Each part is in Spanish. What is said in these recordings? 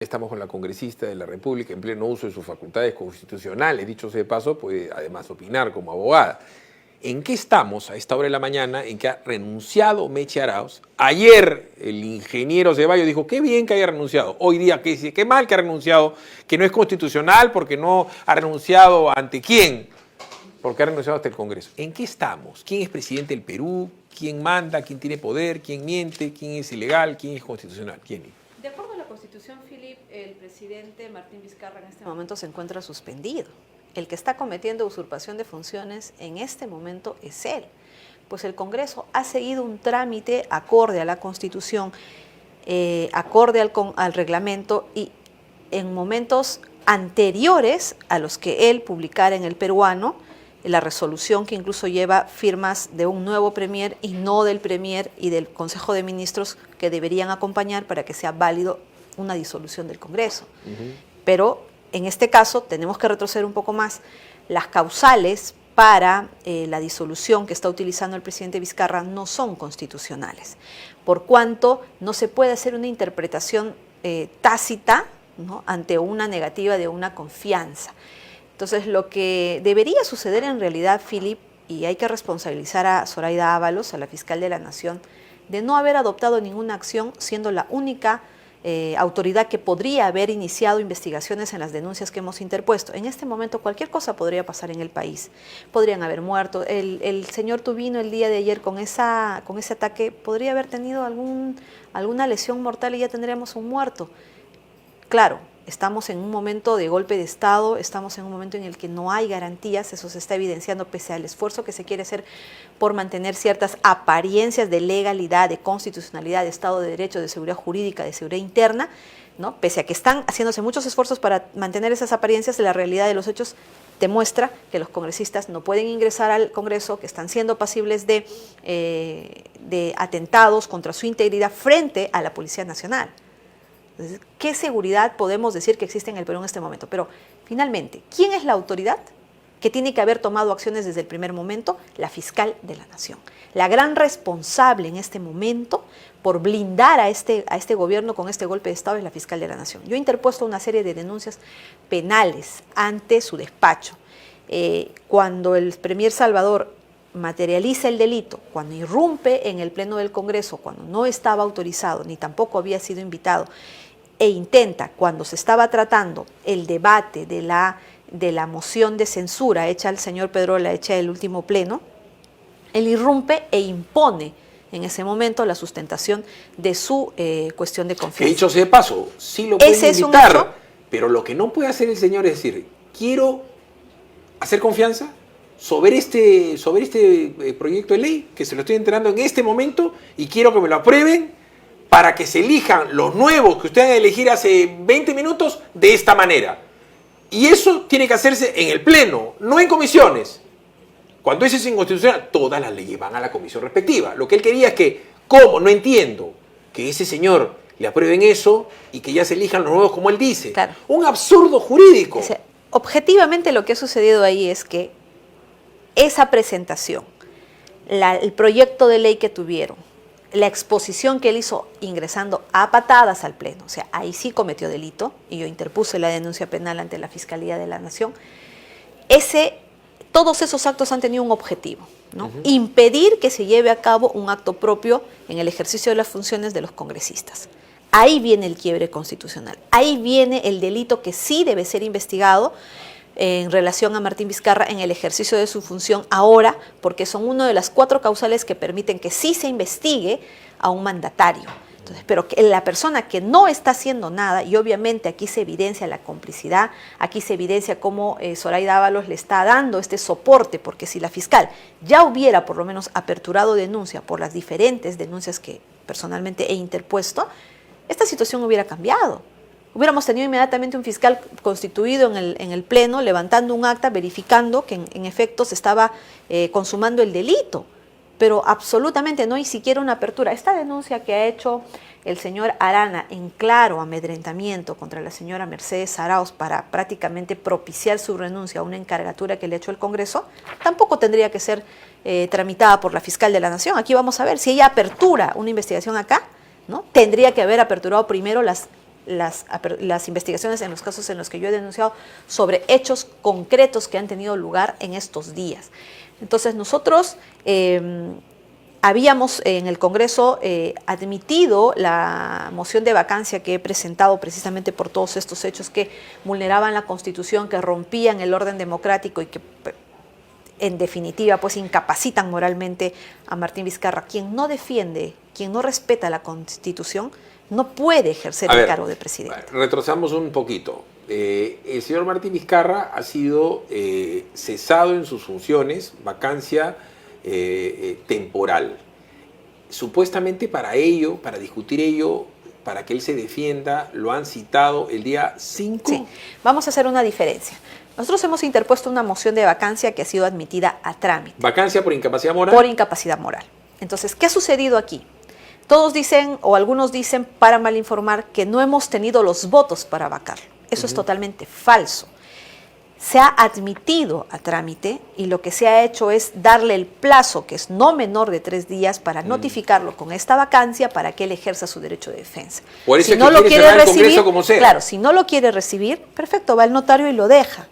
Estamos con la congresista de la República en pleno uso de sus facultades constitucionales. Dicho sea de paso, puede además opinar como abogada. ¿En qué estamos a esta hora de la mañana en que ha renunciado Mechi Arauz? Ayer el ingeniero Ceballos dijo, qué bien que haya renunciado. Hoy día, qué mal que ha renunciado, que no es constitucional porque no ha renunciado ante quién, porque ha renunciado hasta el Congreso. ¿En qué estamos? ¿Quién es presidente del Perú? ¿Quién manda? ¿Quién tiene poder? ¿Quién miente? ¿Quién es ilegal? ¿Quién es constitucional? ¿Quién es? De acuerdo a la Constitución, Philip, el presidente Martín Vizcarra en este momento se encuentra suspendido. El que está cometiendo usurpación de funciones en este momento es él, pues el Congreso ha seguido un trámite acorde a la Constitución, acorde al reglamento y en momentos anteriores a los que él publicara en El Peruano, la resolución que incluso lleva firmas de un nuevo premier y no del premier y del Consejo de Ministros que deberían acompañar para que sea válido una disolución del Congreso. Pero en este caso tenemos que retroceder un poco más. Las causales para la disolución que está utilizando el presidente Vizcarra no son constitucionales, por cuanto no se puede hacer una interpretación tácita, ¿no?, ante una negativa de una confianza. Entonces, lo que debería suceder en realidad, Philip, y hay que responsabilizar a Zoraida Ábalos, a la fiscal de la Nación, de no haber adoptado ninguna acción, siendo la única autoridad que podría haber iniciado investigaciones en las denuncias que hemos interpuesto. En este momento cualquier cosa podría pasar en el país. Podrían haber muerto. El señor Tubino el día de ayer con ese ataque podría haber tenido alguna lesión mortal y ya tendríamos un muerto. Claro, estamos en un momento de golpe de Estado, estamos en un momento en el que no hay garantías, eso se está evidenciando pese al esfuerzo que se quiere hacer por mantener ciertas apariencias de legalidad, de constitucionalidad, de Estado de Derecho, de seguridad jurídica, de seguridad interna, ¿no? Pese a que están haciéndose muchos esfuerzos para mantener esas apariencias, la realidad de los hechos demuestra que los congresistas no pueden ingresar al Congreso, que están siendo pasibles de atentados contra su integridad frente a la Policía Nacional. Entonces, ¿qué seguridad podemos decir que existe en el Perú en este momento? Pero finalmente, ¿quién es la autoridad que tiene que haber tomado acciones desde el primer momento? La fiscal de la Nación. La gran responsable en este momento por blindar a este gobierno con este golpe de Estado es la fiscal de la Nación. Yo he interpuesto una serie de denuncias penales ante su despacho. Cuando el premier Salvador materializa el delito, cuando irrumpe en el Pleno del Congreso, cuando no estaba autorizado ni tampoco había sido invitado, e intenta, cuando se estaba tratando el debate de la moción de censura hecha al señor Pedrola, hecha el último pleno, él irrumpe e impone en ese momento la sustentación de su cuestión de confianza. Que dicho sea de paso, sí lo pueden invitar, pero lo que no puede hacer el señor es decir, quiero hacer confianza sobre este proyecto de ley, que se lo estoy enterando en este momento y quiero que me lo aprueben para que se elijan los nuevos que ustedes van a elegir hace 20 minutos de esta manera. Y eso tiene que hacerse en el Pleno, no en comisiones. Cuando eso es inconstitucional, todas las leyes van a la comisión respectiva. Lo que él quería es que, ¿cómo? No entiendo que ese señor le aprueben eso y que ya se elijan los nuevos como él dice. Claro. Un absurdo jurídico. O sea, objetivamente lo que ha sucedido ahí es que esa presentación, el proyecto de ley que tuvieron, la exposición que él hizo ingresando a patadas al Pleno, o sea, ahí sí cometió delito, y yo interpuse la denuncia penal ante la Fiscalía de la Nación, todos esos actos han tenido un objetivo, ¿no? Impedir que se lleve a cabo un acto propio en el ejercicio de las funciones de los congresistas. Ahí viene el quiebre constitucional, ahí viene el delito que sí debe ser investigado en relación a Martín Vizcarra en el ejercicio de su función ahora, porque son una de las 4 causales que permiten que sí se investigue a un mandatario. Entonces, pero que la persona que no está haciendo nada, y obviamente aquí se evidencia la complicidad, aquí se evidencia cómo Zoraida Ábalos le está dando este soporte, porque si la fiscal ya hubiera por lo menos aperturado denuncia por las diferentes denuncias que personalmente he interpuesto, esta situación hubiera cambiado. Hubiéramos tenido inmediatamente un fiscal constituido en el Pleno, levantando un acta, verificando que en efecto se estaba consumando el delito, pero absolutamente no hay siquiera una apertura. Esta denuncia que ha hecho el señor Arana en claro amedrentamiento contra la señora Mercedes Arauz para prácticamente propiciar su renuncia a una encargatura que le ha hecho el Congreso, tampoco tendría que ser tramitada por la fiscal de la Nación. Aquí vamos a ver, si ella apertura una investigación acá, ¿no?, tendría que haber aperturado primero las las investigaciones en los casos en los que yo he denunciado sobre hechos concretos que han tenido lugar en estos días. Entonces nosotros habíamos en el Congreso admitido la moción de vacancia que he presentado precisamente por todos estos hechos que vulneraban la Constitución, que rompían el orden democrático y que en definitiva pues incapacitan moralmente a Martín Vizcarra. Quien no defiende, quien no respeta la Constitución, no puede ejercer el cargo de presidente. Retrocedamos un poquito. El señor Martín Vizcarra ha sido cesado en sus funciones, vacancia temporal. Supuestamente para ello, para discutir ello, para que él se defienda, lo han citado el día 5. Sí, vamos a hacer una diferencia. Nosotros hemos interpuesto una moción de vacancia que ha sido admitida a trámite. ¿Vacancia por incapacidad moral? Por incapacidad moral. Entonces, ¿qué ha sucedido aquí? Todos dicen, o algunos dicen, para mal informar, que no hemos tenido los votos para vacarlo. Eso es totalmente falso. Se ha admitido a trámite y lo que se ha hecho es darle el plazo, que es no menor de 3 días, para notificarlo con esta vacancia para que él ejerza su derecho de defensa. Por eso si es no que lo quiere quiere cerrar el recibir, Congreso como sea. claro, si no lo quiere recibir, perfecto, va al notario y lo deja.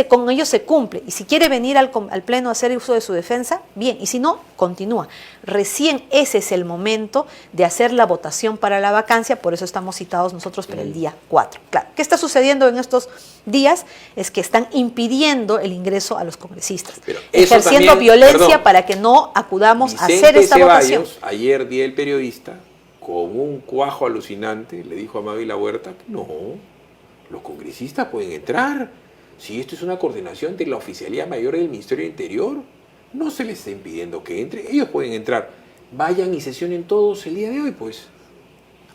Con ello se cumple. Y si quiere venir al Pleno a hacer uso de su defensa, bien. Y si no, continúa. Recién ese es el momento de hacer la votación para la vacancia, por eso estamos citados nosotros para el día 4. Claro, ¿qué está sucediendo en estos días? Es que están impidiendo el ingreso a los congresistas, ejerciendo violencia para que no acudamos a hacer esta votación. Ayer día el periodista, con un cuajo alucinante, le dijo a Mávila Huerta que no, los congresistas pueden entrar. Si esto es una coordinación de la Oficialía Mayor del Ministerio del Interior, no se les está impidiendo que entre. Ellos pueden entrar. Vayan y sesionen todos el día de hoy, pues.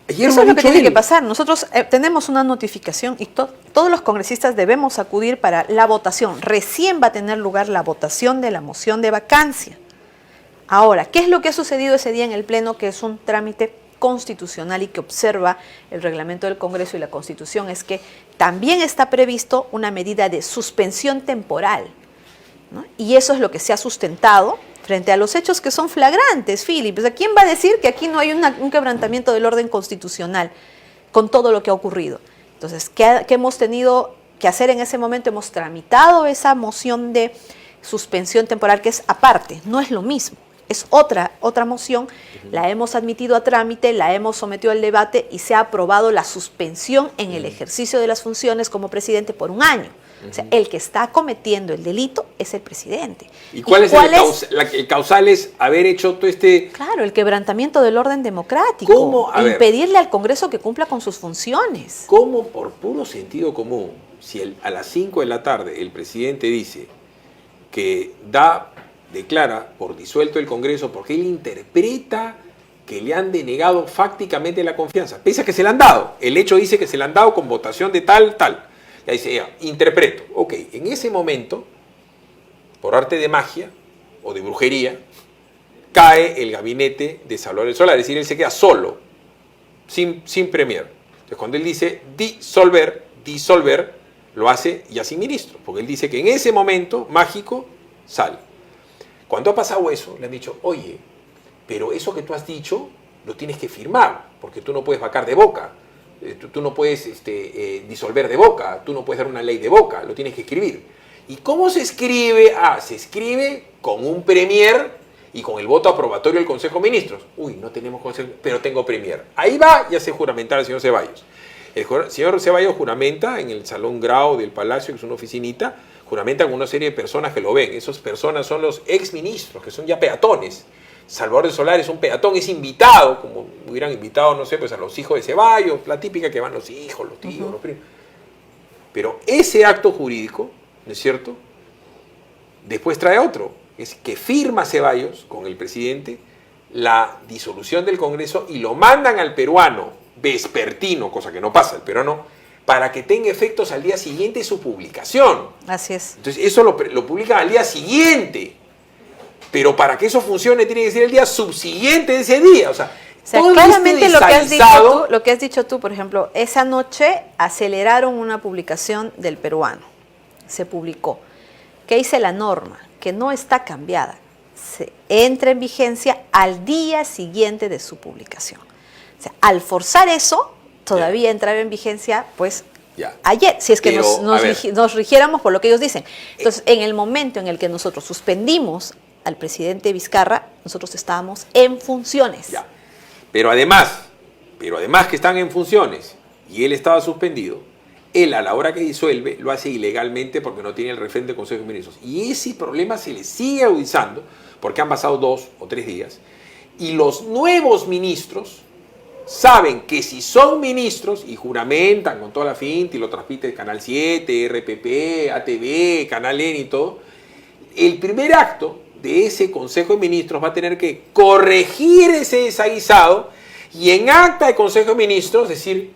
Ayer eso es lo que tiene que pasar. Nosotros tenemos una notificación y todos los congresistas debemos acudir para la votación. Recién va a tener lugar la votación de la moción de vacancia. Ahora, ¿qué es lo que ha sucedido ese día en el Pleno, que es un trámite constitucional y que observa el reglamento del Congreso y la Constitución? Es que también está previsto una medida de suspensión temporal, ¿no? Y eso es lo que se ha sustentado frente a los hechos que son flagrantes, Philip. O sea, ¿quién va a decir que aquí no hay un quebrantamiento del orden constitucional con todo lo que ha ocurrido? Entonces, ¿qué hemos tenido que hacer en ese momento? Hemos tramitado esa moción de suspensión temporal, que es aparte, no es lo mismo. Es otra moción, la hemos admitido a trámite, la hemos sometido al debate y se ha aprobado la suspensión en el ejercicio de las funciones como presidente por 1 año. O sea, el que está cometiendo el delito es el presidente. ¿Y cuál es el causal? Es haber hecho todo este... Claro, el quebrantamiento del orden democrático. ¿Cómo? Impedirle al Congreso que cumpla con sus funciones. ¿Cómo, por puro sentido común, si a las 5 de la tarde el presidente dice que declara por disuelto el Congreso porque él interpreta que le han denegado fácticamente la confianza, pese a que se la han dado? El hecho dice que se la han dado con votación de tal. Ya dice, interpreto. Ok, en ese momento, por arte de magia o de brujería, cae el gabinete de Salvador Sola, es decir, él se queda solo, sin premier. Entonces, cuando él dice disolver, lo hace ya sin ministro, porque él dice que en ese momento mágico sale. Cuando ha pasado eso, le han dicho, oye, pero eso que tú has dicho lo tienes que firmar, porque tú no puedes vacar de boca, tú no puedes disolver de boca, tú no puedes dar una ley de boca, lo tienes que escribir. ¿Y cómo se escribe? Se escribe con un premier y con el voto aprobatorio del Consejo de Ministros. Uy, no tenemos consejo, pero tengo premier. Ahí va y hace juramentar al señor Ceballos. El señor Ceballos juramenta en el Salón Grau del Palacio, que es una oficinita, juramentan con una serie de personas que lo ven. Esas personas son los exministros, que son ya peatones. Salvador de Solar es un peatón, es invitado, como hubieran invitado, no sé, pues a los hijos de Ceballos, la típica que van los hijos, los tíos, los primos. Pero ese acto jurídico, ¿no es cierto?, después trae otro, es que firma Ceballos con el presidente la disolución del Congreso y lo mandan al peruano vespertino, cosa que no pasa, el peruano, para que tenga efectos al día siguiente de su publicación. Así es. Entonces eso lo publican al día siguiente, pero para que eso funcione tiene que ser el día subsiguiente de ese día. O sea claramente lo que has dicho tú, por ejemplo, esa noche aceleraron una publicación del peruano, se publicó. ¿Qué dice la norma? Que no está cambiada, se entra en vigencia al día siguiente de su publicación. O sea, al forzar eso, todavía entraba en vigencia, pues, Ya. ayer, si es que Pero, nos rigiéramos por lo que ellos dicen. Entonces, en el momento en el que nosotros suspendimos al presidente Vizcarra, nosotros estábamos en funciones. Ya. Pero además que están en funciones y él estaba suspendido, él a la hora que disuelve lo hace ilegalmente porque no tiene el refrendo del Consejo de Ministros. Y ese problema se le sigue agudizando porque han pasado 2 o 3 días y los nuevos ministros saben que si son ministros y juramentan con toda la finta y lo transmite Canal 7, RPP, ATV, Canal N y todo, el primer acto de ese Consejo de Ministros va a tener que corregir ese desaguisado y en acta de Consejo de Ministros decir,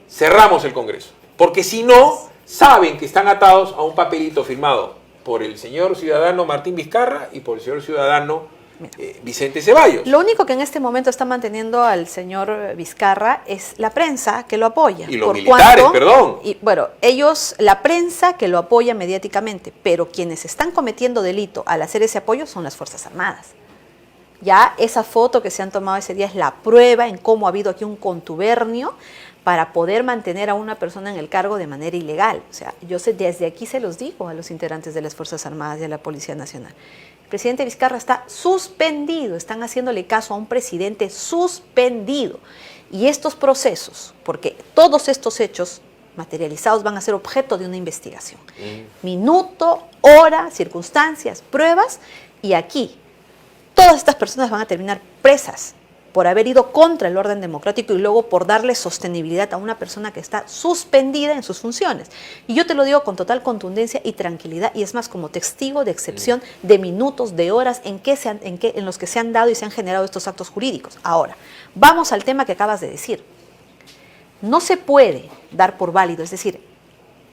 cerramos el Congreso. Porque si no, saben que están atados a un papelito firmado por el señor ciudadano Martín Vizcarra y por el señor ciudadano Vicente Ceballos. Lo único que en este momento está manteniendo al señor Vizcarra es la prensa que lo apoya. Y los militares, perdón. Y bueno, ellos, la prensa que lo apoya mediáticamente, pero quienes están cometiendo delito al hacer ese apoyo son las Fuerzas Armadas. Ya esa foto que se han tomado ese día es la prueba en cómo ha habido aquí un contubernio para poder mantener a una persona en el cargo de manera ilegal. O sea, yo sé, desde aquí se los digo a los integrantes de las Fuerzas Armadas y a la Policía Nacional. El presidente Vizcarra está suspendido, están haciéndole caso a un presidente suspendido. Y estos procesos, porque todos estos hechos materializados van a ser objeto de una investigación. Minuto, hora, circunstancias, pruebas, y aquí todas estas personas van a terminar presas por haber ido contra el orden democrático y luego por darle sostenibilidad a una persona que está suspendida en sus funciones. Y yo te lo digo con total contundencia y tranquilidad, y es más como testigo de excepción de minutos, de horas en los que se han dado y se han generado estos actos jurídicos. Ahora, vamos al tema que acabas de decir. No se puede dar por válido, es decir,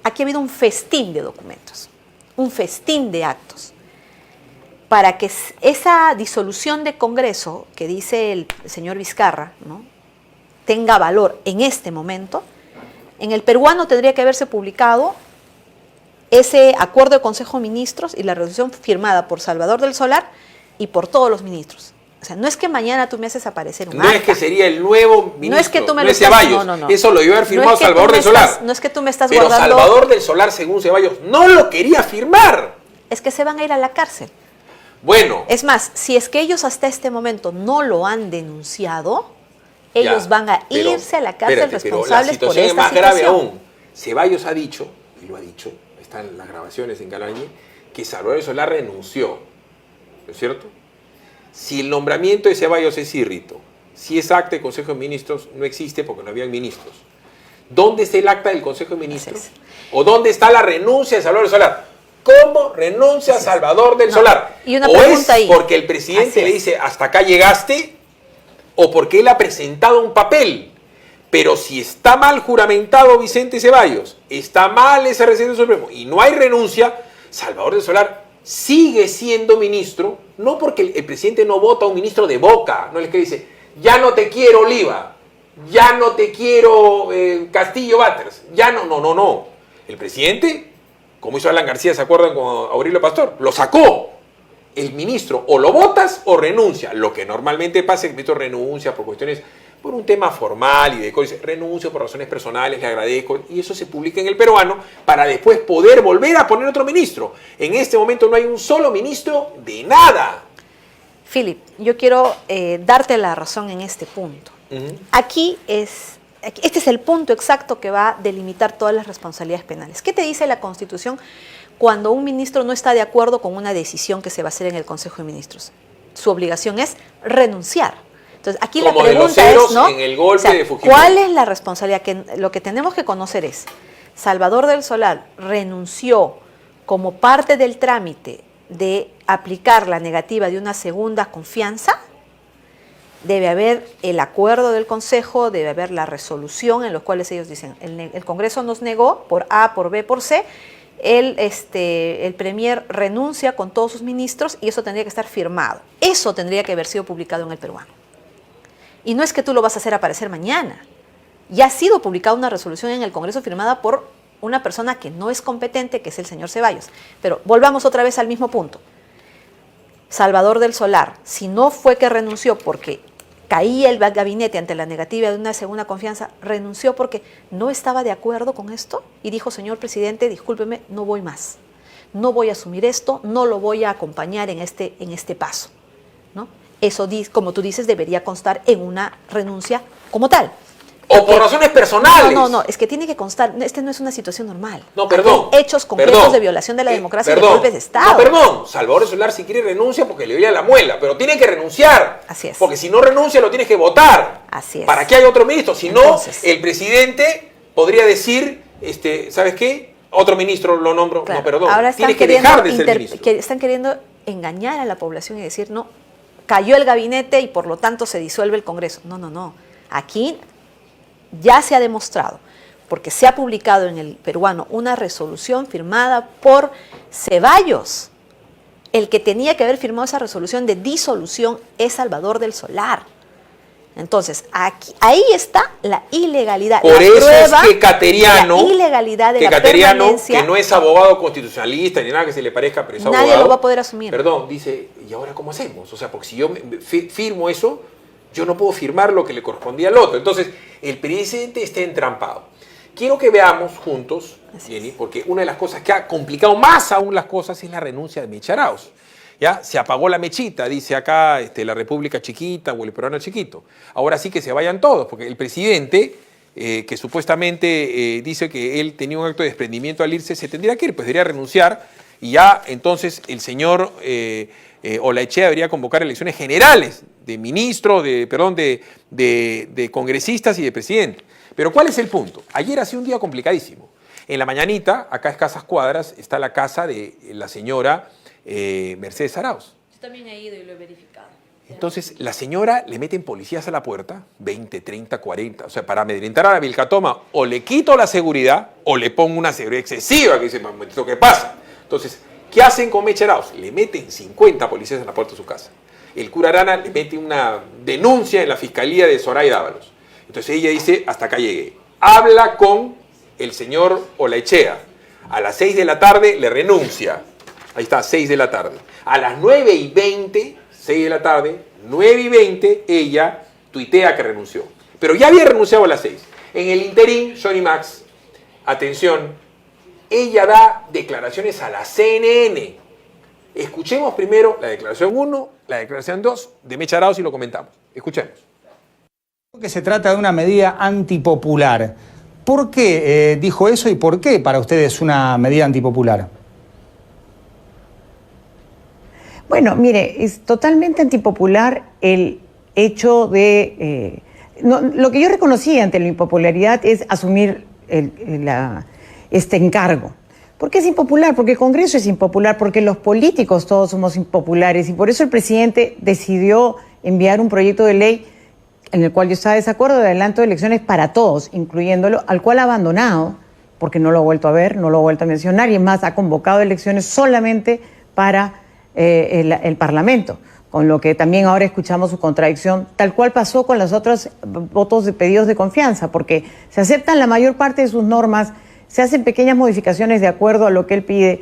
aquí ha habido un festín de documentos, un festín de actos. Para que esa disolución de Congreso que dice el señor Vizcarra, ¿no?, tenga valor en este momento, en el peruano tendría que haberse publicado ese acuerdo de Consejo de Ministros y la resolución firmada por Salvador del Solar y por todos los ministros. O sea, no es que mañana tú me haces aparecer un acta. No es que sería el nuevo ministro, no es que tú me no es Ceballos. No. Eso lo iba a haber firmado Salvador del Solar. No es que tú me estás pero guardando... Salvador del Solar, según Ceballos, no lo quería firmar. Es que se van a ir a la cárcel. Bueno. Es más, si es que ellos hasta este momento no lo han denunciado, ellos van a irse a la cárcel responsables por esta situación. Pero la situación es más grave aún. Ceballos ha dicho, y lo ha dicho, están las grabaciones en Galañe, que Salvador del Solar renunció. ¿No es cierto? Si el nombramiento de Ceballos es írrito, si es acta de Consejo de Ministros, no existe porque no habían ministros. ¿Dónde está el acta del Consejo de Ministros? ¿O dónde está la renuncia de Salvador del Solar? ¿Cómo renuncia Salvador del Solar? Y una o pregunta es porque el presidente le dice, hasta acá llegaste, o porque él ha presentado un papel. Pero si está mal juramentado Vicente Ceballos, está mal ese reciente supremo, y no hay renuncia, Salvador del Solar sigue siendo ministro, no porque el presidente no vota a un ministro de boca, no es que dice, ya no te quiero Oliva, ya no te quiero Castillo Batters, ya no. El presidente, como hizo Alan García, ¿se acuerdan con Aurelio Pastor? Lo sacó. El ministro o lo votas o renuncia. Lo que normalmente pasa es que el ministro renuncia por cuestiones, por un tema formal y de cosas. Renuncio por razones personales, le agradezco. Y eso se publica en El Peruano para después poder volver a poner otro ministro. En este momento no hay un solo ministro de nada. Philip, yo quiero darte la razón en este punto. Este es el punto exacto que va a delimitar todas las responsabilidades penales. ¿Qué te dice la Constitución cuando un ministro no está de acuerdo con una decisión que se va a hacer en el Consejo de Ministros? Su obligación es renunciar. Entonces, aquí la pregunta es, ¿no? En el golpe de Fujimori. ¿Cuál es la responsabilidad? Lo que tenemos que conocer es, Salvador del Solar renunció como parte del trámite de aplicar la negativa de una segunda confianza. Debe haber el acuerdo del Consejo, debe haber la resolución en los cuales ellos dicen, el Congreso nos negó por A, por B, por C, el Premier renuncia con todos sus ministros y eso tendría que estar firmado. Eso tendría que haber sido publicado en El Peruano. Y no es que tú lo vas a hacer aparecer mañana. Ya ha sido publicada una resolución en el Congreso firmada por una persona que no es competente, que es el señor Ceballos. Pero volvamos otra vez al mismo punto. Salvador del Solar, si no fue que renunció porque caía el gabinete ante la negativa de una segunda confianza, renunció porque no estaba de acuerdo con esto y dijo, señor presidente, discúlpeme, no voy más. No voy a asumir esto, no lo voy a acompañar en este paso, ¿no? Eso, como tú dices, debería constar en una renuncia como tal. O por razones personales. No, es que tiene que constar, no es una situación normal. No, perdón. Hay hechos concretos de violación de la democracia y de golpes de Estado. No, perdón. Salvador Solar si quiere renuncia porque le oía la muela, pero tiene que renunciar. Así es. Porque si no renuncia lo tienes que votar. Así es. ¿Para qué hay otro ministro? Si no, el presidente podría decir, ¿sabes qué? Otro ministro lo nombro. Claro. No, perdón. Ahora tiene que dejar de ser ministro. Están queriendo engañar a la población y decir, no, cayó el gabinete y por lo tanto se disuelve el Congreso. No. Aquí ya se ha demostrado, porque se ha publicado en el peruano una resolución firmada por Ceballos. El que tenía que haber firmado esa resolución de disolución es Salvador del Solar. Entonces, ahí está la ilegalidad. Por eso es que Cateriano, la ilegalidad de la permanencia, que no es abogado constitucionalista ni nada que se le parezca, pero es abogado. Nadie lo va a poder asumir. Perdón, dice, ¿y ahora cómo hacemos? O sea, porque si yo firmo eso, yo no puedo firmar lo que le correspondía al otro. Entonces, el presidente está entrampado. Quiero que veamos juntos, Jenny, porque una de las cosas que ha complicado más aún las cosas es la renuncia de Mecha Arauz. ¿Ya? Se apagó la mechita, dice acá la República Chiquita o el peruano chiquito. Ahora sí que se vayan todos, porque el presidente, que supuestamente dice que él tenía un acto de desprendimiento al irse, se tendría que ir, pues debería renunciar y ya entonces el señor Olaechea debería convocar elecciones generales de ministro, de congresistas y de presidente. Pero ¿cuál es el punto? Ayer ha sido un día complicadísimo. En la mañanita, acá a escasas cuadras, está la casa de la señora Mercedes Arauz. Yo también he ido y lo he verificado. Entonces, la señora le meten policías a la puerta, 20, 30, 40, o sea, para amedrentar a la Vilcatoma, o le quito la seguridad, o le pongo una seguridad excesiva, que dice, momentito, ¿qué pasa? Entonces, ¿qué hacen con Mecha Arauz? Le meten 50 policías en la puerta de su casa. El cura Arana le mete una denuncia en la fiscalía de Zoraida Ábalos. Entonces ella dice, hasta acá llegué. Habla con el señor Olaechea. A las 6 de la tarde le renuncia. Ahí está, 6 de la tarde. A las 9:20, 6 de la tarde, 9:20, ella tuitea que renunció. Pero ya había renunciado a las 6. En el interín, Johnny Max, atención, ella da declaraciones a la CNN. Escuchemos primero la declaración 1, la declaración 2 de Mecha Arauz y lo comentamos. Escuchemos. Que se trata de una medida antipopular. ¿Por qué dijo eso y por qué para ustedes es una medida antipopular? Bueno, mire, es totalmente antipopular el hecho de... lo que yo reconocí ante la impopularidad es asumir este encargo. ¿Por qué es impopular? Porque el Congreso es impopular, porque los políticos todos somos impopulares y por eso el presidente decidió enviar un proyecto de ley en el cual yo estaba de desacuerdo de adelanto de elecciones para todos, incluyéndolo, al cual ha abandonado, porque no lo ha vuelto a ver, no lo ha vuelto a mencionar y es más, ha convocado elecciones solamente para el Parlamento, con lo que también ahora escuchamos su contradicción, tal cual pasó con los otros votos de pedidos de confianza, porque se aceptan la mayor parte de sus normas, se hacen pequeñas modificaciones de acuerdo a lo que él pide.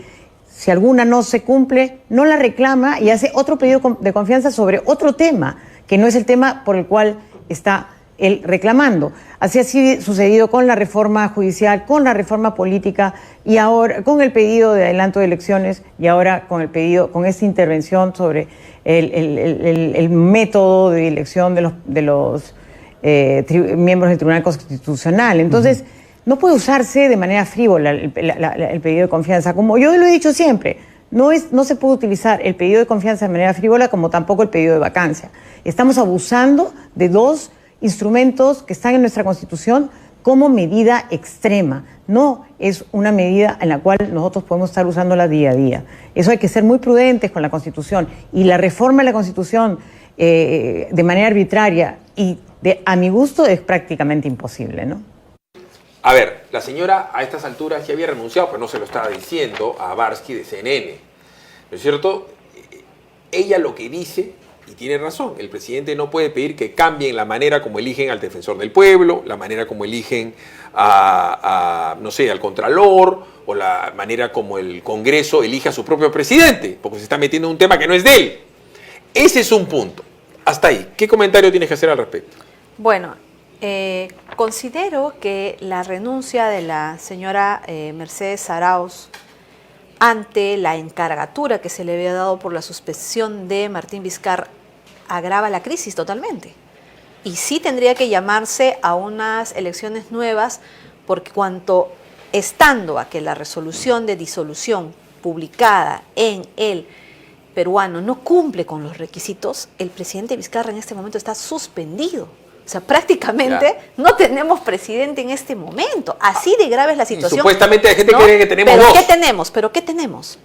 Si alguna no se cumple, no la reclama y hace otro pedido de confianza sobre otro tema, que no es el tema por el cual está él reclamando. Así ha sucedido con la reforma judicial, con la reforma política y ahora con el pedido de adelanto de elecciones y ahora con el pedido, con esta intervención sobre el método de elección de los miembros del Tribunal Constitucional. Entonces, no puede usarse de manera frívola el pedido de confianza. Como yo lo he dicho siempre, no se puede utilizar el pedido de confianza de manera frívola como tampoco el pedido de vacancia. Estamos abusando de dos instrumentos que están en nuestra Constitución como medida extrema. No es una medida en la cual nosotros podemos estar usándola día a día. Eso hay que ser muy prudentes con la Constitución. Y la reforma de la Constitución de manera arbitraria y a mi gusto es prácticamente imposible, ¿no? A ver, la señora a estas alturas ya había renunciado, pero no se lo estaba diciendo a Barsky de CNN. ¿No es cierto? Ella lo que dice, y tiene razón, el presidente no puede pedir que cambien la manera como eligen al defensor del pueblo, la manera como eligen no sé, al contralor, o la manera como el Congreso elige a su propio presidente, porque se está metiendo en un tema que no es de él. Ese es un punto. Hasta ahí. ¿Qué comentario tienes que hacer al respecto? Bueno, considero que la renuncia de la señora Mercedes Arauz ante la encargatura que se le había dado por la suspensión de Martín Vizcarra agrava la crisis totalmente. Y sí tendría que llamarse a unas elecciones nuevas, porque cuanto estando a que la resolución de disolución publicada en el peruano no cumple con los requisitos, el presidente Vizcarra en este momento está suspendido. O sea, prácticamente no tenemos presidente en este momento. Así de grave es la situación. Y supuestamente hay gente que cree que tenemos ¿Pero dos. qué tenemos? ¿Pero qué tenemos?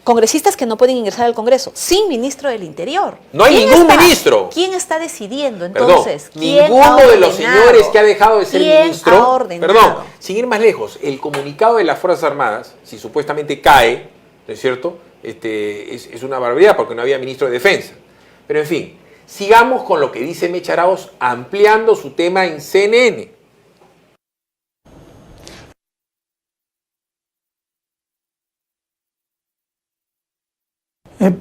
Congresistas que no pueden ingresar al Congreso, sin ministro del Interior. No hay ningún ministro. ¿Quién está decidiendo entonces? Perdón, ninguno de los señores que ha dejado de ser ministro. Perdón, sin ir más lejos, el comunicado de las Fuerzas Armadas, si supuestamente cae, ¿no es cierto? Es una barbaridad porque no había ministro de Defensa. Pero en fin, sigamos con lo que dice Mecha Arauz, ampliando su tema en CNN.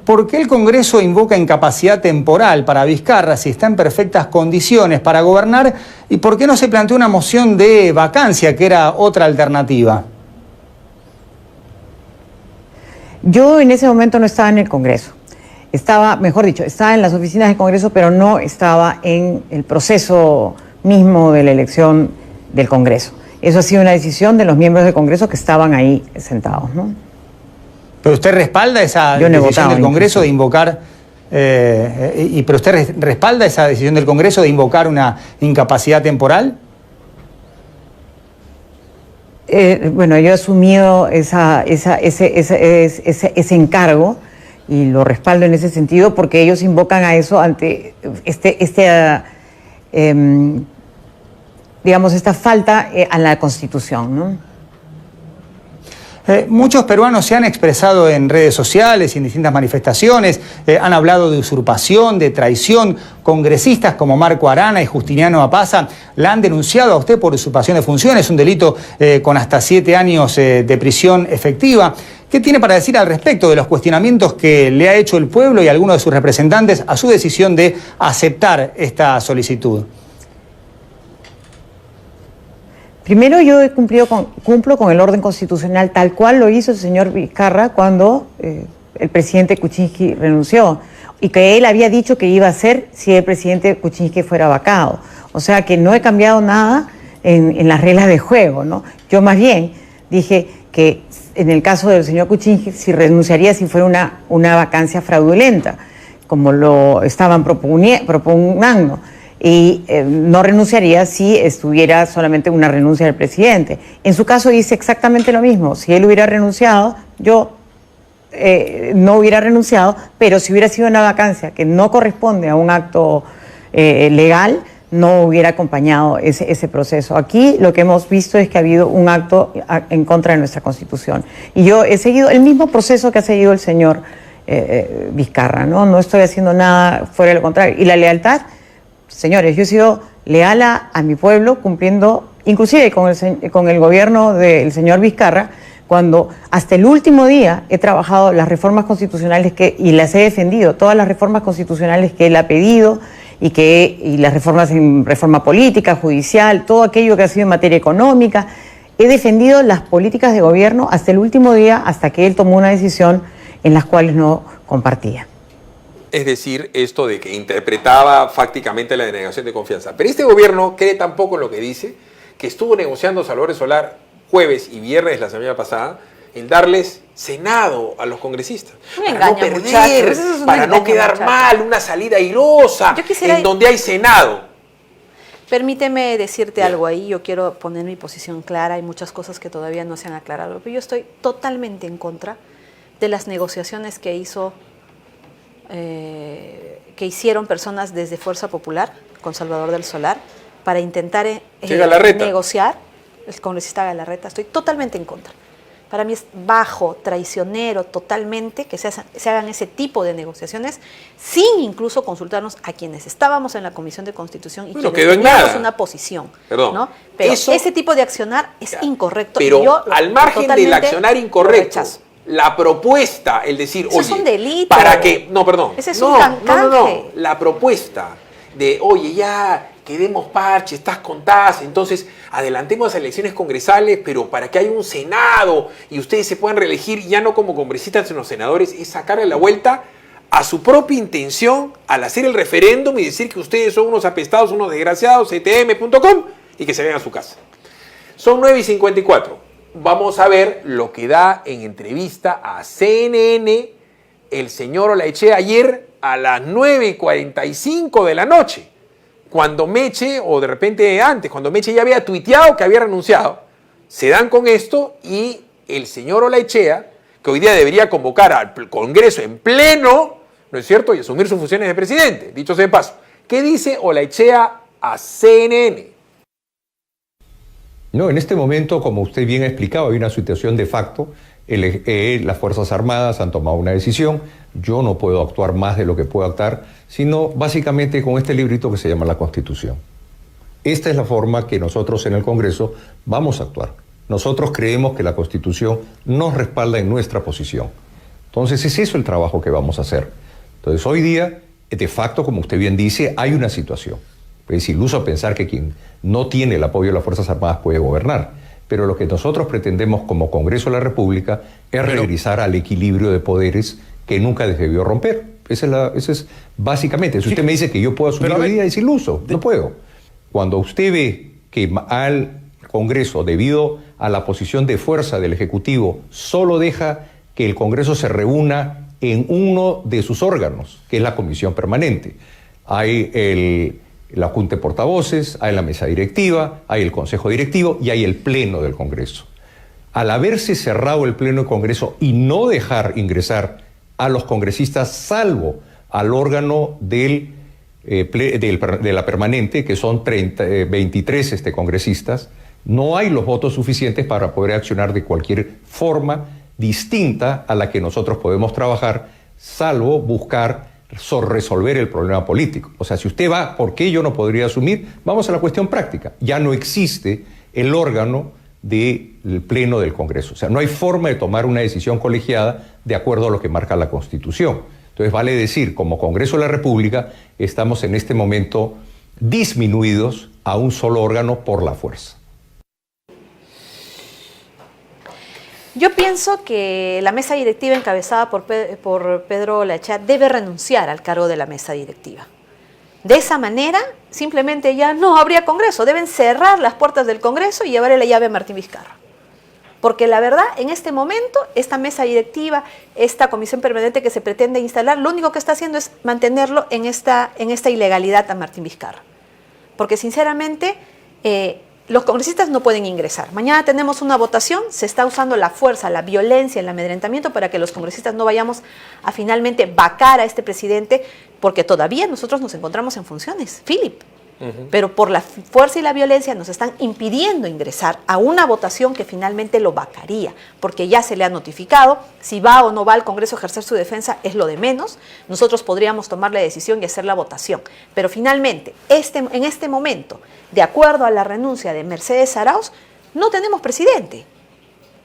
¿Por qué el Congreso invoca incapacidad temporal para Vizcarra si está en perfectas condiciones para gobernar? ¿Y por qué no se planteó una moción de vacancia, que era otra alternativa? Yo en ese momento no estaba en el Congreso. Estaba, mejor dicho, estaba en las oficinas del Congreso, pero no estaba en el proceso mismo de la elección del Congreso. Eso ha sido una decisión de los miembros del Congreso que estaban ahí sentados, ¿no? ¿Pero usted respalda esa decisión del Congreso de invocar, pero usted respalda esa decisión del Congreso de invocar una incapacidad temporal? Bueno, yo he asumido ese encargo y lo respaldo en ese sentido porque ellos invocan a eso ante digamos, esta falta a la Constitución, ¿no? Muchos peruanos se han expresado en redes sociales y en distintas manifestaciones, han hablado de usurpación, de traición. Congresistas como Marco Arana y Justiniano Apaza la han denunciado a usted por usurpación de funciones, un delito con hasta 7 años de prisión efectiva. ¿Qué tiene para decir al respecto de los cuestionamientos que le ha hecho el pueblo y algunos de sus representantes a su decisión de aceptar esta solicitud? Primero, yo cumplo con el orden constitucional tal cual lo hizo el señor Vizcarra cuando el presidente Kuczynski renunció y que él había dicho que iba a hacer si el presidente Kuczynski fuera vacado. O sea que no he cambiado nada en las reglas de juego, ¿no? Yo más bien dije que en el caso del señor Kuczynski si renunciaría si fuera una vacancia fraudulenta, como lo estaban propugnando. Y no renunciaría si estuviera solamente una renuncia del presidente. En su caso hice exactamente lo mismo. Si él hubiera renunciado, yo no hubiera renunciado, pero si hubiera sido una vacancia que no corresponde a un acto legal, no hubiera acompañado ese proceso. Aquí lo que hemos visto es que ha habido un acto en contra de nuestra Constitución. Y yo he seguido el mismo proceso que ha seguido el señor Vizcarra, ¿no? No estoy haciendo nada fuera de lo contrario. Y la lealtad... Señores, yo he sido leal a mi pueblo, cumpliendo, inclusive con el gobierno del señor Vizcarra, cuando hasta el último día he trabajado las reformas constitucionales y las he defendido, todas las reformas constitucionales que él ha pedido y las reformas en reforma política, judicial, todo aquello que ha sido en materia económica. He defendido las políticas de gobierno hasta el último día, hasta que él tomó una decisión en las cuales no compartía. Es decir, esto de que interpretaba fácticamente la denegación de confianza. Pero este gobierno cree tampoco en lo que dice, que estuvo negociando Salvador Solar jueves y viernes la semana pasada, en darles Senado a los congresistas. Para no perder, para no quedar mal, una salida airosa, en donde hay Senado. Permíteme decirte algo ahí, yo quiero poner mi posición clara, hay muchas cosas que todavía no se han aclarado, pero yo estoy totalmente en contra de las negociaciones que hicieron personas desde Fuerza Popular con Salvador del Solar para intentar negociar, el congresista Galarreta. Estoy totalmente en contra. Para mí es bajo, traicionero totalmente que se hagan ese tipo de negociaciones sin incluso consultarnos a quienes estábamos en la Comisión de Constitución y quienes teníamos una posición. Perdón, ¿no? Pero ese tipo de accionar es incorrecto. Pero y yo al margen del accionar incorrecto, La propuesta, el decir, Eso oye, es un delito. para que, no, perdón, Ese es no, un no, la propuesta de, oye, ya quedemos parche, estás contadas, entonces adelantemos las elecciones congresales, pero para que haya un Senado y ustedes se puedan reelegir ya no como congresistas sino senadores, es sacarle la vuelta a su propia intención al hacer el referéndum y decir que ustedes son unos apestados, unos desgraciados, ctm.com, y que se vayan a su casa. Son 9:54. Vamos a ver lo que da en entrevista a CNN el señor Olaechea ayer a las 9:45 de la noche, cuando Meche, o de repente antes, cuando Meche ya había tuiteado que había renunciado. Se dan con esto y el señor Olaechea, que hoy día debería convocar al Congreso en pleno, ¿no es cierto?, y asumir sus funciones de presidente, dicho sea de paso. ¿Qué dice Olaechea a CNN? No, en este momento, como usted bien ha explicado, hay una situación de facto. Las Fuerzas Armadas han tomado una decisión. Yo no puedo actuar más de lo que puedo actuar, sino básicamente con este librito que se llama la Constitución. Esta es la forma que nosotros en el Congreso vamos a actuar. Nosotros creemos que la Constitución nos respalda en nuestra posición. Entonces es eso el trabajo que vamos a hacer. Entonces hoy día, de facto, como usted bien dice, hay una situación. Es iluso pensar que quien no tiene el apoyo de las Fuerzas Armadas puede gobernar. Pero lo que nosotros pretendemos como Congreso de la República es regresar al equilibrio de poderes que nunca debió romper. Esa es básicamente. Si usted me dice que yo puedo asumir hoy día, es iluso. No puedo. Cuando usted ve que al Congreso, debido a la posición de fuerza del Ejecutivo, solo deja que el Congreso se reúna en uno de sus órganos, que es la Comisión Permanente. Hay la Junta de Portavoces, hay la mesa directiva, hay el Consejo Directivo y hay el Pleno del Congreso. Al haberse cerrado el Pleno del Congreso y no dejar ingresar a los congresistas, salvo al órgano de la permanente, que son 23 congresistas, no hay los votos suficientes para poder accionar de cualquier forma distinta a la que nosotros podemos trabajar, salvo buscar resolver el problema político. O sea, si usted va, ¿por qué yo no podría asumir? Vamos a la cuestión práctica. Ya no existe el órgano del Pleno del Congreso. O sea, no hay forma de tomar una decisión colegiada de acuerdo a lo que marca la Constitución. Entonces, vale decir, como Congreso de la República, estamos en este momento disminuidos a un solo órgano por la fuerza. Yo pienso que la mesa directiva encabezada por Pedro Olaechea debe renunciar al cargo de la mesa directiva. De esa manera, simplemente ya no habría Congreso. Deben cerrar las puertas del Congreso y llevarle la llave a Martín Vizcarra. Porque la verdad, en este momento, esta mesa directiva, esta comisión permanente que se pretende instalar, lo único que está haciendo es mantenerlo en esta ilegalidad a Martín Vizcarra. Porque sinceramente, los congresistas no pueden ingresar. Mañana tenemos una votación, se está usando la fuerza, la violencia, el amedrentamiento para que los congresistas no vayamos a finalmente vacar a este presidente, porque todavía nosotros nos encontramos en funciones, Philip. Pero por la fuerza y la violencia nos están impidiendo ingresar a una votación que finalmente lo vacaría, porque ya se le ha notificado, si va o no va al Congreso a ejercer su defensa es lo de menos, nosotros podríamos tomar la decisión y hacer la votación. Pero finalmente, en este momento, de acuerdo a la renuncia de Mercedes Arauz, no tenemos presidente.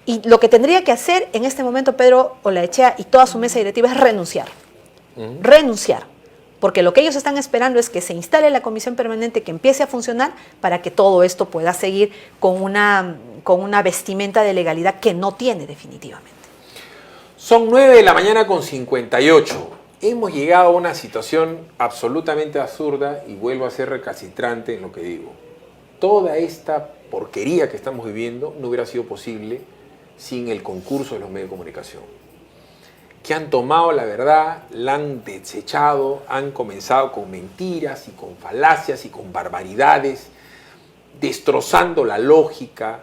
Y lo que tendría que hacer en este momento Pedro Olaechea y toda su mesa directiva es renunciar. Renunciar. Porque lo que ellos están esperando es que se instale la comisión permanente, que empiece a funcionar para que todo esto pueda seguir con una vestimenta de legalidad que no tiene definitivamente. Son 9:58. Hemos llegado a una situación absolutamente absurda y vuelvo a ser recalcitrante en lo que digo. Toda esta porquería que estamos viviendo no hubiera sido posible sin el concurso de los medios de comunicación, que han tomado la verdad, la han desechado, han comenzado con mentiras y con falacias y con barbaridades, destrozando la lógica,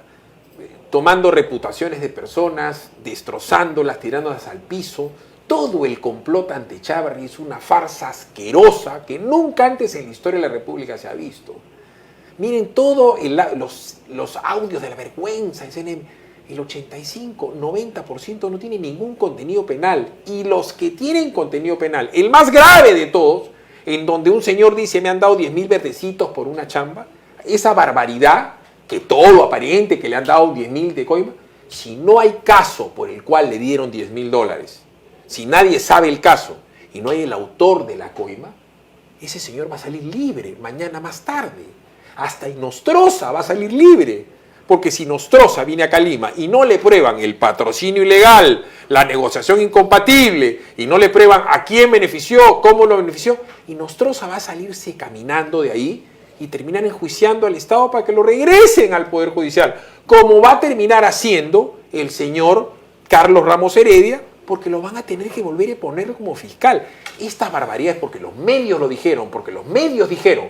tomando reputaciones de personas, destrozándolas, tirándolas al piso. Todo el complot ante Echavarri es una farsa asquerosa que nunca antes en la historia de la República se ha visto. Miren todos los audios de la vergüenza, el 85, 90% no tiene ningún contenido penal. Y los que tienen contenido penal, el más grave de todos, en donde un señor dice me han dado 10.000 verdecitos por una chamba, esa barbaridad, que todo aparente que le han dado 10.000 de coima, Si no hay caso por el cual le dieron $10.000, si nadie sabe el caso y no hay el autor de la coima, ese señor va a salir libre mañana más tarde. Hasta Inostroza va a salir libre. Porque si Inostroza viene acá a Lima y no le prueban el patrocinio ilegal, la negociación incompatible, y no le prueban a quién benefició, cómo lo benefició, Inostroza va a salirse caminando de ahí y terminar enjuiciando al Estado para que lo regresen al Poder Judicial, como va a terminar haciendo el señor Carlos Ramos Heredia, porque lo van a tener que volver a poner como fiscal. Estas barbaridades, porque los medios lo dijeron, porque los medios dijeron